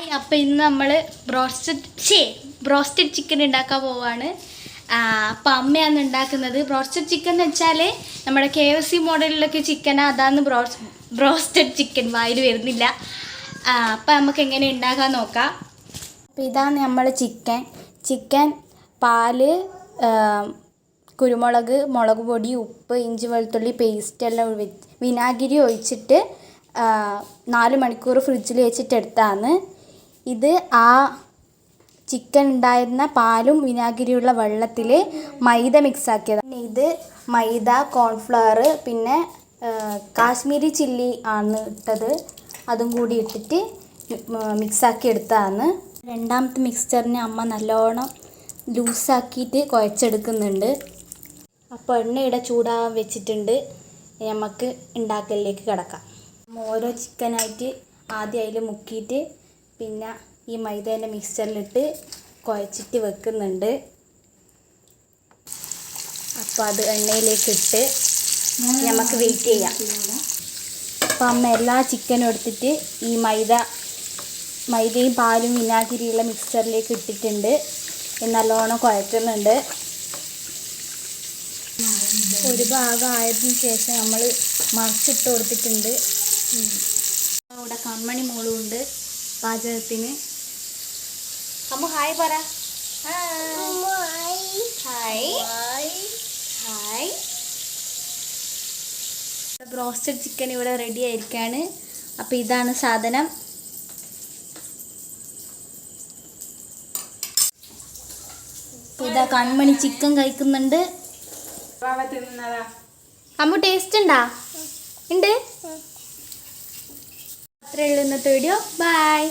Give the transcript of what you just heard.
Hi, അപ്പോൾ ഇന്ന് നമ്മൾ ബ്രോസ്റ്റഡ് ചിക്കൻ ഉണ്ടാക്കാൻ പോവാണ്. അപ്പോൾ അമ്മയാണ് ഉണ്ടാക്കുന്നത്. ബ്രോസ്റ്റഡ് ചിക്കൻ എന്ന് വെച്ചാൽ നമ്മുടെ KFC മോഡലിലൊക്കെ ചിക്കനാണ്, അതാണ് ബ്രോസ്റ്റഡ് ചിക്കൻ. വായിൽ വരുന്നില്ല. അപ്പോൾ നമുക്ക് എങ്ങനെ ഉണ്ടാക്കാൻ നോക്കാം. അപ്പോൾ ഇതാണ് നമ്മൾ ചിക്കൻ പാല്, കുരുമുളക്, മുളക് പൊടി, ഉപ്പ്, ഇഞ്ചി വെളുത്തുള്ളി പേസ്റ്റ് എല്ലാം വിനാഗിരി ഒഴിച്ചിട്ട് 4 മണിക്കൂർ ഫ്രിഡ്ജിൽ വെച്ചിട്ട് എടുത്താണ്. ഇത് ആ ചിക്കൻ ഉണ്ടായിരുന്ന പാലും വിനാഗിരിയുള്ള വെള്ളത്തിൽ മൈദ മിക്സ് ആക്കിയതാണ്. ഇത് മൈദ, കോൺഫ്ലവർ, പിന്നെ കാശ്മീരി ചില്ലി ആണ് ഇട്ടത്, അതും കൂടി ഇട്ടിട്ട് മിക്സാക്കി എടുത്തതാണ്. രണ്ടാമത്തെ മിക്സ്ചറിന് അമ്മ നല്ലോണം ലൂസാക്കിയിട്ട് കുഴച്ചെടുക്കുന്നുണ്ട്. അപ്പോൾ എണ്ണയുടെ ചൂടാവാൻ വെച്ചിട്ടുണ്ട്. നമുക്ക് ഉണ്ടാക്കലിലേക്ക് കിടക്കാം. ഓരോ ചിക്കനായിട്ട് ആദ്യം അതിൽ മുക്കിയിട്ട് പിന്നെ ഈ മൈദേൻ്റെ മിക്സ്ചറിലിട്ട് കുഴച്ചിട്ട് വെക്കുന്നുണ്ട്. അപ്പോൾ അത് എണ്ണയിലേക്ക് ഇട്ട് നമുക്ക് വെയിറ്റ് ചെയ്യാം. അപ്പോൾ അമ്മ എല്ലാ ചിക്കനും എടുത്തിട്ട് ഈ മൈദയും പാലും വിനാഗിരിയുള്ള മിക്സ്ചറിലേക്ക് ഇട്ടിട്ടുണ്ട്. നല്ലോണം കുഴക്കുന്നുണ്ട്. ഒരു ഭാഗം ആയതിനു ശേഷം നമ്മൾ മറിച്ചിട്ട് കൊടുത്തിട്ടുണ്ട്. ഇവിടെ കൺമണി മോളും ഉണ്ട് പാചകത്തിന്. അമ്മ ഹായ് പറ. ഹായ്. ബ്രോസ്റ്റഡ് ചിക്കൻ ഇവിടെ റെഡി ആയിരിക്കുകയാണ്. അപ്പോൾ ഇതാണ് സാധനം. ഇതാ കൺമണി ചിക്കൻ കഴിക്കുന്നുണ്ട്. അമ്മ ടേസ്റ്റ് ഉണ്ടാ? ഉണ്ട്. അത്രയേ ഉള്ളൂ ഇന്നത്തെ വീഡിയോ. ബൈ.